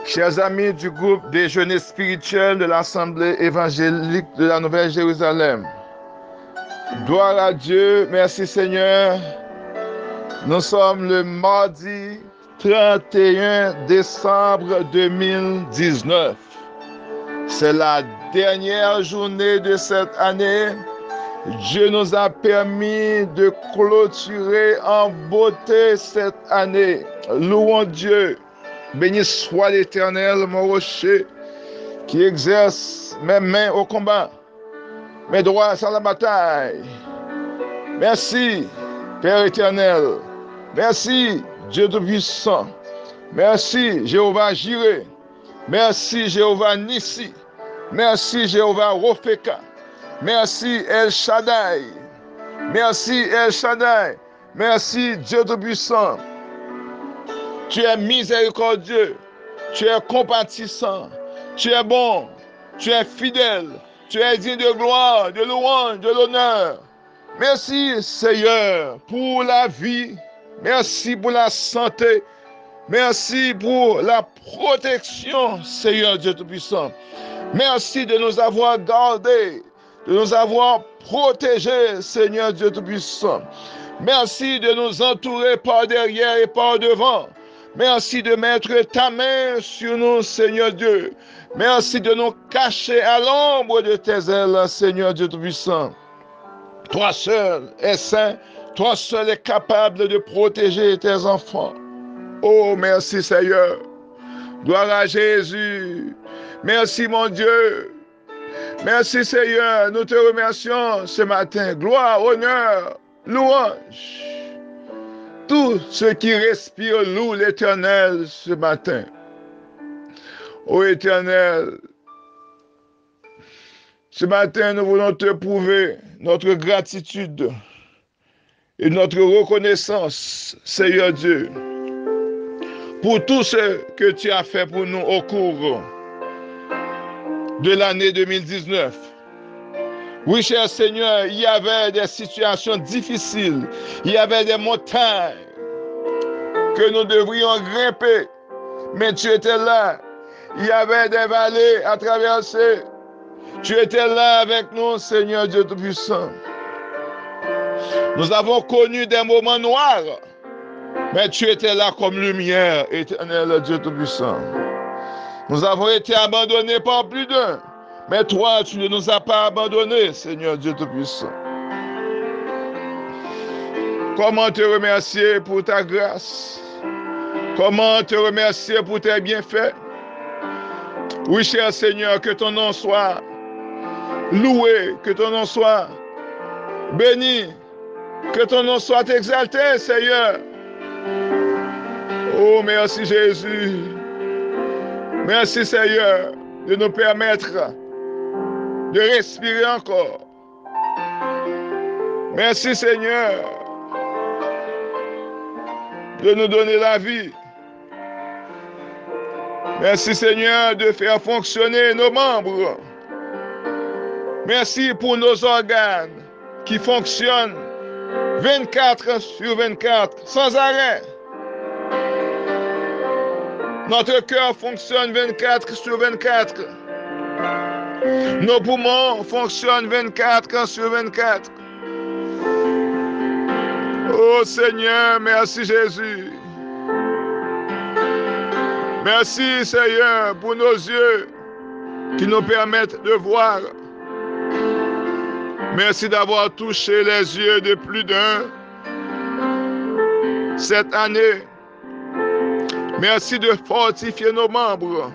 Chers amis du groupe Déjeuner spirituel de l'Assemblée évangélique de la Nouvelle-Jérusalem, gloire à Dieu, merci Seigneur. Nous sommes le mardi 31 décembre 2019. C'est la dernière journée de cette année. Dieu nous a permis de clôturer en beauté cette année. Louons Dieu. Béni soit l'Éternel, mon rocher, qui exerce mes mains au combat, mes droits sur la bataille. Merci, Père éternel. Merci, Dieu Tout-Puissant. Merci, Jéhovah Jireh. Merci, Jéhovah Nissi. Merci, Jéhovah Ropheka. Merci, El Shaddai. Merci, El Shaddai. Merci, Dieu Tout-Puissant. Tu es miséricordieux, tu es compatissant, tu es bon, tu es fidèle, tu es digne de gloire, de louange, de l'honneur. Merci Seigneur pour la vie, merci pour la santé, merci pour la protection, Seigneur Dieu Tout-Puissant. Merci de nous avoir gardés, de nous avoir protégés, Seigneur Dieu Tout-Puissant. Merci de nous entourer par derrière et par devant. Merci de mettre ta main sur nous, Seigneur Dieu. Merci de nous cacher à l'ombre de tes ailes, Seigneur Dieu Tout-Puissant. Toi seul es saint, toi seul es capable de protéger tes enfants. Oh, merci Seigneur. Gloire à Jésus. Merci mon Dieu. Merci Seigneur. Nous te remercions ce matin. Gloire, honneur, louange. Tout ce qui respire loue l'Éternel ce matin. Ô Éternel, ce matin, nous voulons te prouver notre gratitude et notre reconnaissance, Seigneur Dieu, pour tout ce que tu as fait pour nous au cours de l'année 2019. Oui, cher Seigneur, il y avait des situations difficiles, il y avait des montagnes que nous devrions grimper, mais tu étais là. Il y avait des vallées à traverser. Tu étais là avec nous, Seigneur Dieu Tout-Puissant. Nous avons connu des moments noirs, mais tu étais là comme lumière, éternel Dieu Tout-Puissant. Nous avons été abandonnés par plus d'un. Mais toi, tu ne nous as pas abandonnés, Seigneur Dieu Tout-Puissant. Comment te remercier pour ta grâce? Comment te remercier pour tes bienfaits? Oui, cher Seigneur, que ton nom soit loué, que ton nom soit béni, que ton nom soit exalté, Seigneur. Oh, merci Jésus. Merci Seigneur de nous permettre de respirer encore. Merci Seigneur de nous donner la vie. Merci Seigneur de faire fonctionner nos membres. Merci pour nos organes qui fonctionnent 24 sur 24 sans arrêt. Notre cœur fonctionne 24 sur 24. Nos poumons fonctionnent 24 sur 24. Oh Seigneur, merci Jésus. Merci Seigneur pour nos yeux qui nous permettent de voir. Merci d'avoir touché les yeux de plus d'un cette année. Merci de fortifier nos membres.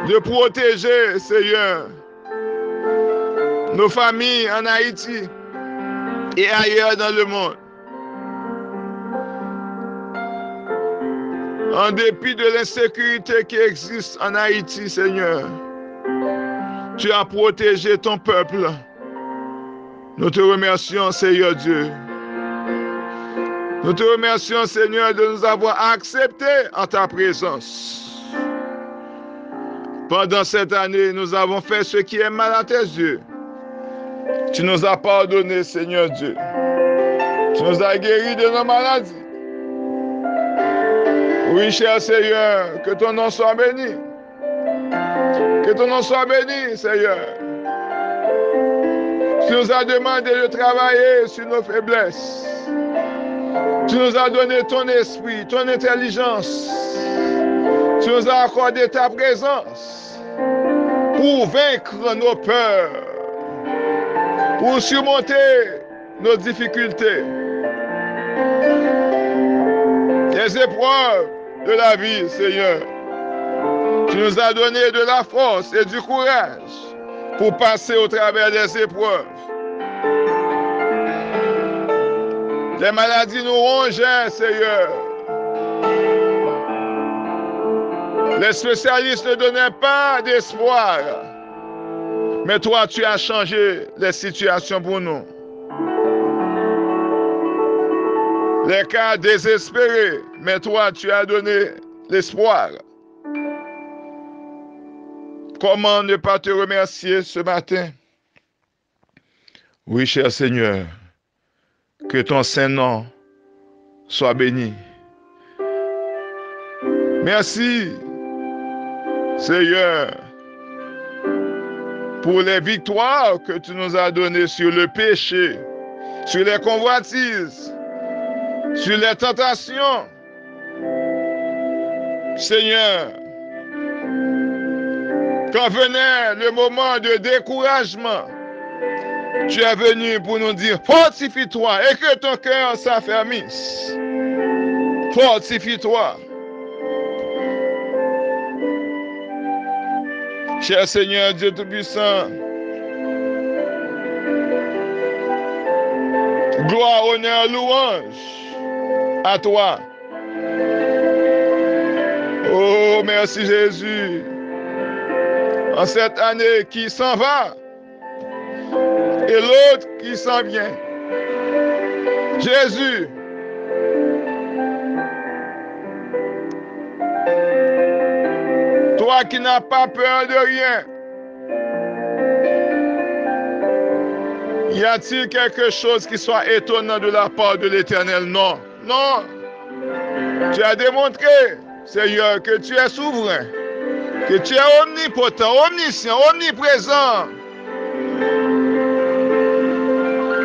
De protéger, Seigneur, nos familles en Haïti et ailleurs dans le monde. En dépit de l'insécurité qui existe en Haïti, Seigneur, tu as protégé ton peuple. Nous te remercions, Seigneur Dieu. Nous te remercions, Seigneur, de nous avoir acceptés en ta présence. Pendant cette année, nous avons fait ce qui est mal à tes yeux. Tu nous as pardonné, Seigneur Dieu. Tu nous as guéris de nos maladies. Oui, cher Seigneur, que ton nom soit béni. Que ton nom soit béni, Seigneur. Tu nous as demandé de travailler sur nos faiblesses. Tu nous as donné ton esprit, ton intelligence. Tu nous as accordé ta présence pour vaincre nos peurs, pour surmonter nos difficultés, les épreuves de la vie, Seigneur. Tu nous as donné de la force et du courage pour passer au travers des épreuves. Les maladies nous rongeaient, Seigneur. Les spécialistes ne donnaient pas d'espoir. Mais toi, tu as changé les situations pour nous. Les cas désespérés, mais toi, tu as donné l'espoir. Comment ne pas te remercier ce matin? Oui, cher Seigneur, que ton Saint-Nom soit béni. Merci, Seigneur, pour les victoires que tu nous as données sur le péché, sur les convoitises, sur les tentations. Seigneur, quand venait le moment de découragement, tu es venu pour nous dire, fortifie-toi et que ton cœur s'affermisse. Fortifie-toi. Cher Seigneur Dieu Tout-Puissant, gloire, honneur, louange à toi. Oh, merci Jésus. En cette année qui s'en va et l'autre qui s'en vient. Jésus, toi qui n'as pas peur de rien, y a-t-il quelque chose qui soit étonnant de la part de l'Éternel? Non, non. Tu as démontré, Seigneur, que tu es souverain, que tu es omnipotent, omniscient, omniprésent.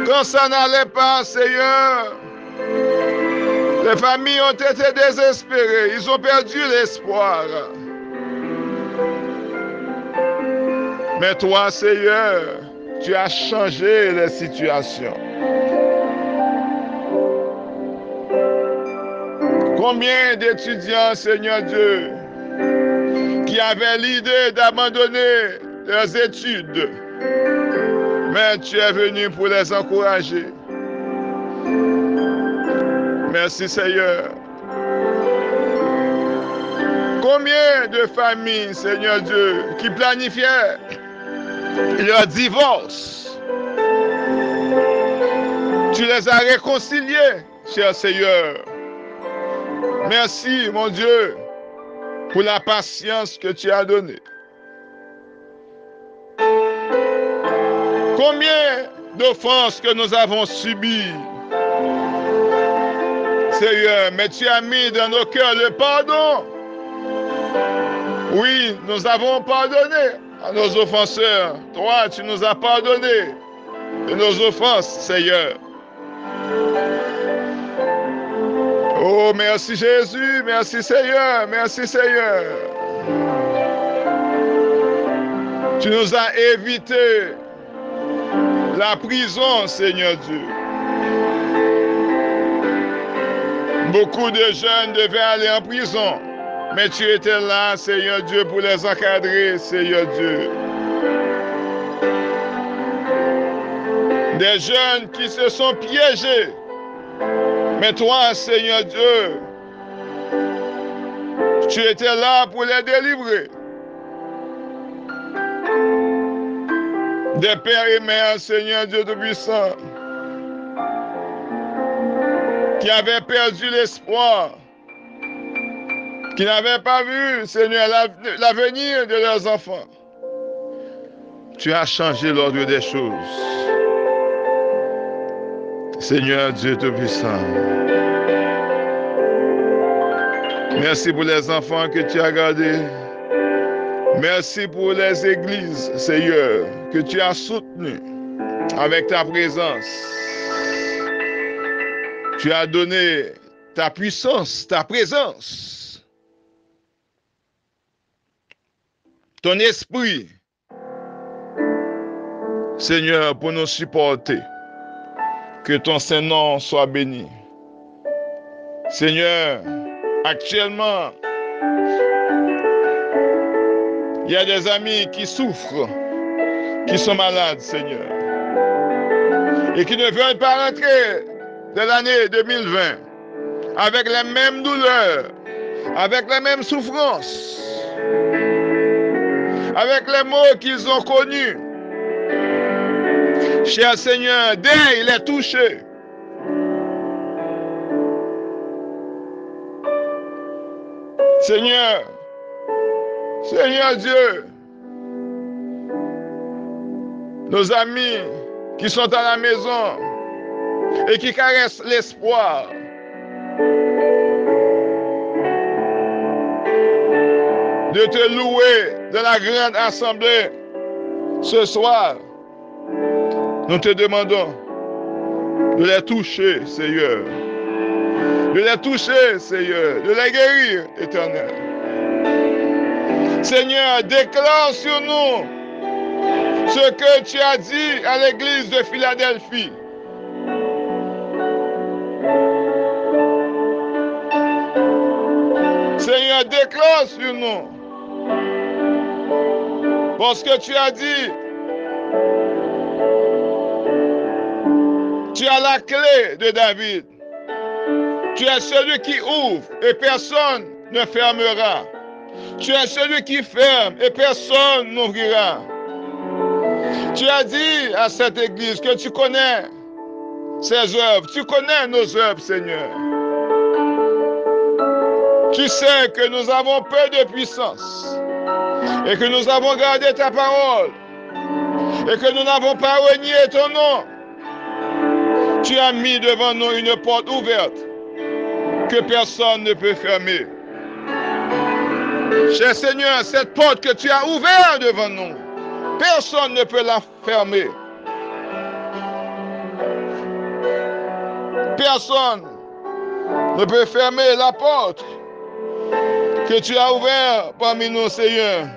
Quand ça n'allait pas, Seigneur, les familles ont été désespérées, ils ont perdu l'espoir. Mais toi, Seigneur, tu as changé les situations. Combien d'étudiants, Seigneur Dieu, qui avaient l'idée d'abandonner leurs études, mais tu es venu pour les encourager. Merci, Seigneur. Combien de familles, Seigneur Dieu, qui planifiaient leur divorce, tu les as réconciliés, cher Seigneur. Merci, mon Dieu, pour la patience que tu as donnée. Combien d'offenses que nous avons subies, Seigneur, mais tu as mis dans nos cœurs le pardon. Oui, nous avons pardonné à nos offenseurs. Toi, tu nous as pardonné de nos offenses, Seigneur. Oh, merci Jésus, merci Seigneur, merci Seigneur. Tu nous as évité la prison, Seigneur Dieu. Beaucoup de jeunes devaient aller en prison, mais tu étais là, Seigneur Dieu, pour les encadrer, Seigneur Dieu. Des jeunes qui se sont piégés, mais toi, Seigneur Dieu, tu étais là pour les délivrer. Des pères et mères, Seigneur Dieu Tout-Puissant, qui avaient perdu l'espoir, qui n'avaient pas vu, Seigneur, l'avenir de leurs enfants. Tu as changé l'ordre des choses. Seigneur Dieu Tout-Puissant, Merci pour les enfants que tu as gardés. Merci pour les églises, Seigneur, que tu as soutenues avec ta présence. Tu as donné ta puissance, ta présence, ton esprit, Seigneur, pour nous supporter. Que ton Saint-Nom soit béni. Seigneur, actuellement, il y a des amis qui souffrent, qui sont malades, Seigneur, et qui ne veulent pas rentrer de l'année 2020 avec les mêmes douleurs, avec les mêmes souffrances, avec les maux qu'ils ont connus. Cher Seigneur, dès les toucher. Seigneur, Seigneur Dieu, nos amis qui sont à la maison et qui caressent l'espoir, de te louer de la grande assemblée ce soir, nous te demandons de les toucher, Seigneur. De les toucher, Seigneur. De les guérir, Éternel. Seigneur, déclare sur nous ce que tu as dit à l'église de Philadelphie. Seigneur, déclare sur nous. Parce que tu as dit, tu as la clé de David. Tu es celui qui ouvre et personne ne fermera. Tu es celui qui ferme et personne n'ouvrira. Tu as dit à cette église que tu connais ses œuvres. Tu connais nos œuvres, Seigneur. Tu sais que nous avons peu de puissance et que nous avons gardé ta parole et que nous n'avons pas renié ton nom. Tu as mis devant nous une porte ouverte que personne ne peut fermer. Cher Seigneur, cette porte que tu as ouverte devant nous, personne ne peut la fermer. Personne ne peut fermer la porte que tu as ouverte parmi nous, Seigneur.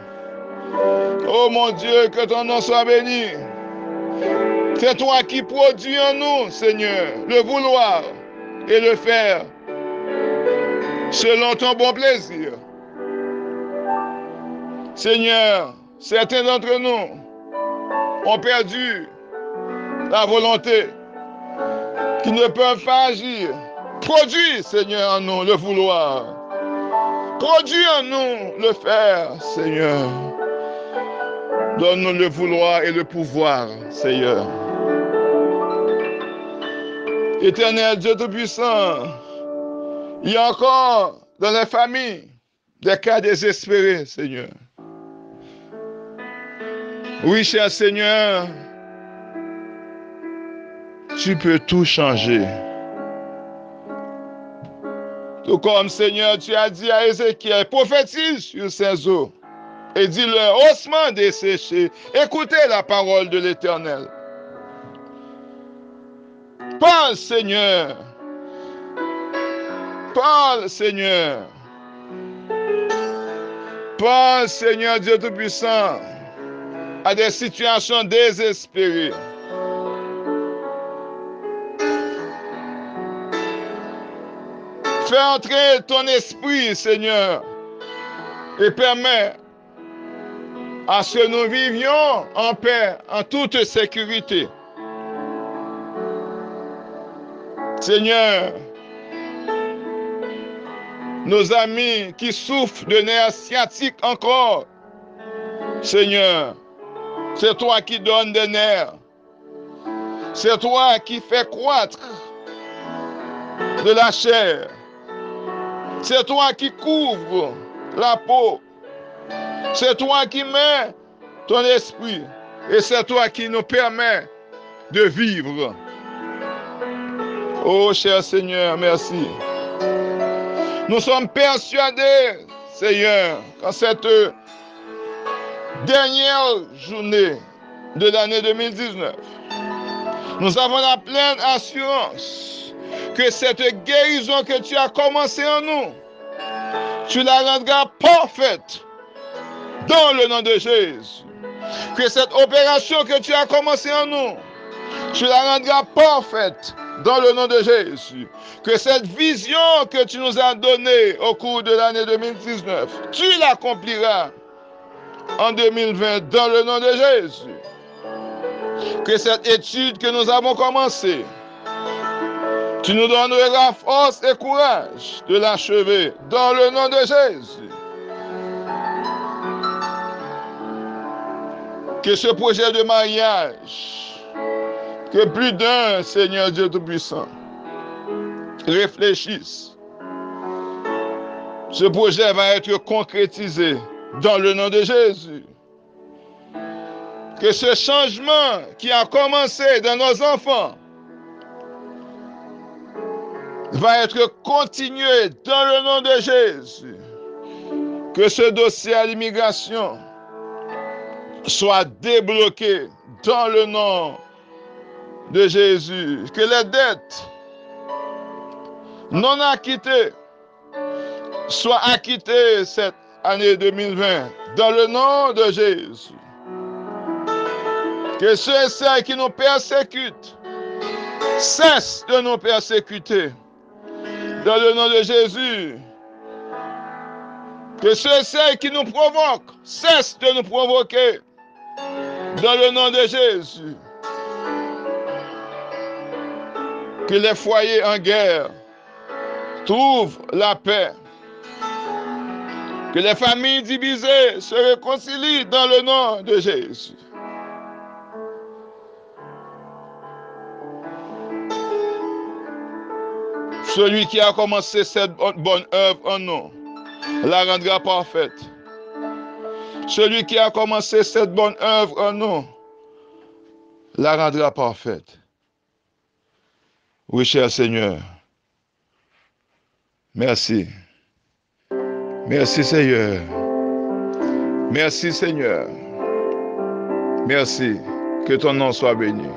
Oh mon Dieu, que ton nom soit béni. C'est toi qui produis en nous, Seigneur, le vouloir et le faire selon ton bon plaisir. Seigneur, certains d'entre nous ont perdu la volonté, qui ne peuvent pas agir. Produis, Seigneur, en nous le vouloir. Produis en nous le faire, Seigneur. Donne-nous le vouloir et le pouvoir, Seigneur. Éternel Dieu Tout-Puissant, il y a encore dans les familles des cas désespérés, Seigneur. Oui, cher Seigneur, tu peux tout changer. Tout comme, Seigneur, tu as dit à Ézéchiel, prophétise sur ces eaux et dis-leur, ossements desséchés, écoutez la parole de l'Éternel. Parle, Seigneur. Parle, Seigneur. Parle, Seigneur Dieu Tout-Puissant, à des situations désespérées. Fais entrer ton esprit, Seigneur, et permets à ce que nous vivions en paix, en toute sécurité. Seigneur, nos amis qui souffrent de nerfs sciatiques encore, Seigneur, c'est toi qui donnes des nerfs. C'est toi qui fais croître de la chair. C'est toi qui couvre la peau. C'est toi qui mets ton esprit. Et c'est toi qui nous permet de vivre. Oh, cher Seigneur, merci. Nous sommes persuadés, Seigneur, qu'en cette dernière journée de l'année 2019, nous avons la pleine assurance que cette guérison que tu as commencée en nous, tu la rendras parfaite dans le nom de Jésus. Que cette opération que tu as commencée en nous, tu la rendras parfaite dans le nom de Jésus. Que cette vision que tu nous as donnée au cours de l'année 2019, tu l'accompliras en 2020 dans le nom de Jésus. Que cette étude que nous avons commencée, tu nous donneras force et courage de l'achever dans le nom de Jésus. Que ce projet de mariage, que plus d'un, Seigneur Dieu Tout-Puissant, réfléchisse. Ce projet va être concrétisé dans le nom de Jésus. Que ce changement qui a commencé dans nos enfants va être continué dans le nom de Jésus. Que ce dossier à l'immigration soit débloqué dans le nom de Jésus. Que les dettes non acquittées soient acquittées cette année 2020 dans le nom de Jésus. Que ceux et celles qui nous persécutent cessent de nous persécuter dans le nom de Jésus. Que ceux et celles qui nous provoquent cessent de nous provoquer dans le nom de Jésus. Que les foyers en guerre trouvent la paix. Que les familles divisées se réconcilient dans le nom de Jésus. Celui qui a commencé cette bonne œuvre en nous la rendra parfaite. Celui qui a commencé cette bonne œuvre en nous la rendra parfaite. Oui, cher Seigneur. Merci. Merci, Seigneur. Merci, Seigneur. Merci. Que ton nom soit béni.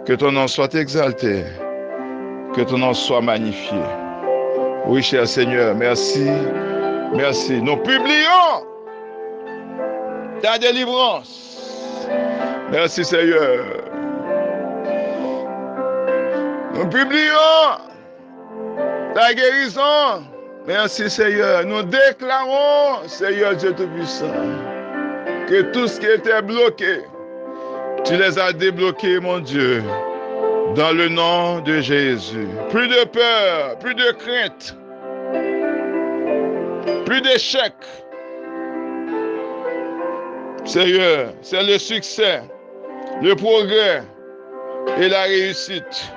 Que ton nom soit exalté. Que ton nom soit magnifié. Oui, cher Seigneur, merci. Merci. Nous publions ta délivrance. Merci, Seigneur. Nous publions ta guérison. Merci, Seigneur. Nous déclarons, Seigneur Dieu Tout-Puissant, que tout ce qui était bloqué, tu les as débloqués, mon Dieu, dans le nom de Jésus. Plus de peur, plus de crainte, plus d'échec. Seigneur, c'est le succès, le progrès et la réussite.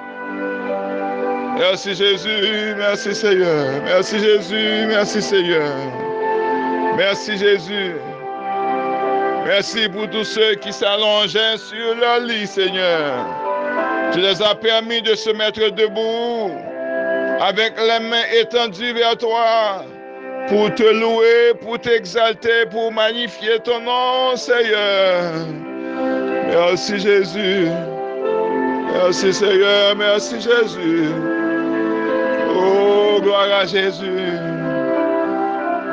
Merci Jésus, merci Seigneur. Merci Jésus, merci Seigneur. Merci Jésus. Merci pour tous ceux qui s'allongeaient sur leur lit, Seigneur. Tu les as permis de se mettre debout avec les mains étendues vers toi pour te louer, pour t'exalter, pour magnifier ton nom, Seigneur. Merci Jésus. Merci Seigneur, merci Jésus. Oh, gloire à Jésus.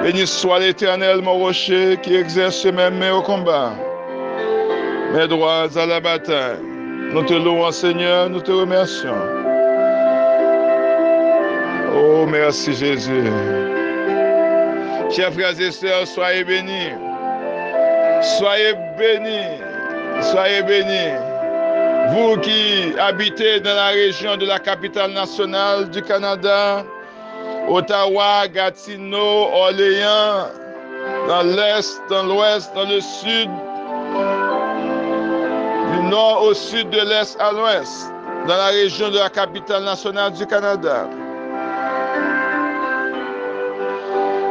Béni soit l'Éternel, mon rocher, qui exerce mes mains au combat, mes droits à la bataille. Nous te louons, Seigneur, nous te remercions. Oh, merci Jésus. Chers frères et sœurs, soyez bénis. Soyez bénis. Soyez bénis. Vous qui habitez dans la région de la capitale nationale du Canada, Ottawa, Gatineau, Orléans, dans l'est, dans l'ouest, dans le sud, du nord au sud, de l'est à l'ouest, dans la région de la capitale nationale du Canada.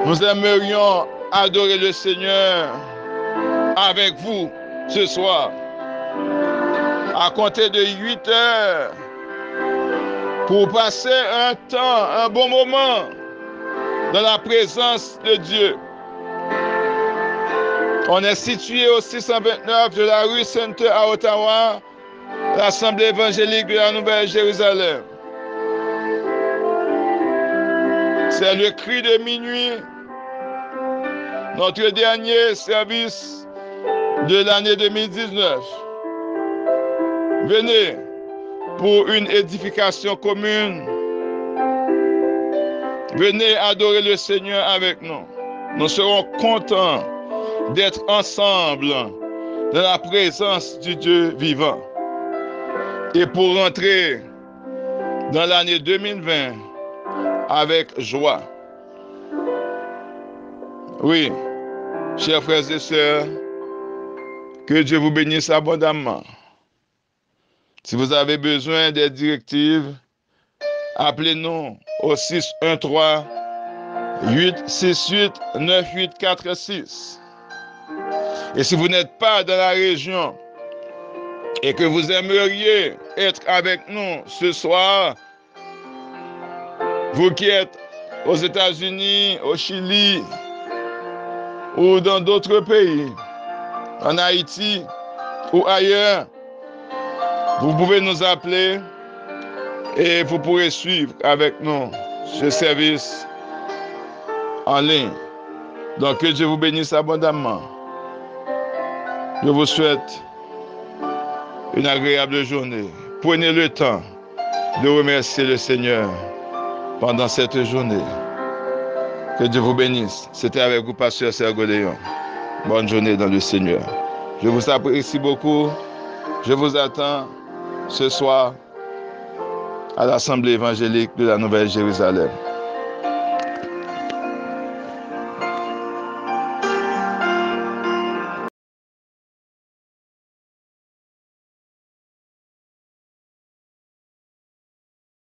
Nous aimerions adorer le Seigneur avec vous ce soir, à compter de 8 heures, pour passer un temps, un bon moment dans la présence de Dieu. On est situé au 629 de la rue Sainte à Ottawa, l'Assemblée évangélique de la Nouvelle-Jérusalem. C'est le cri de minuit, notre dernier service de l'année 2019. Venez pour une édification commune. Venez adorer le Seigneur avec nous. Nous serons contents d'être ensemble dans la présence du Dieu vivant. Et pour rentrer dans l'année 2020 avec joie. Oui, chers frères et sœurs, que Dieu vous bénisse abondamment. Si vous avez besoin des directives, appelez-nous au 613-868-9846. Et si vous n'êtes pas dans la région et que vous aimeriez être avec nous ce soir, vous qui êtes aux États-Unis, au Chili ou dans d'autres pays, en Haïti ou ailleurs, vous pouvez nous appeler et vous pourrez suivre avec nous ce service en ligne. Donc que Dieu vous bénisse abondamment. Je vous souhaite une agréable journée. Prenez le temps de remercier le Seigneur pendant cette journée. Que Dieu vous bénisse. C'était avec vous, Pasteur Sergo Léon. Bonne journée dans le Seigneur. Je vous apprécie beaucoup. Je vous attends ce soir à l'Assemblée évangélique de la Nouvelle-Jérusalem.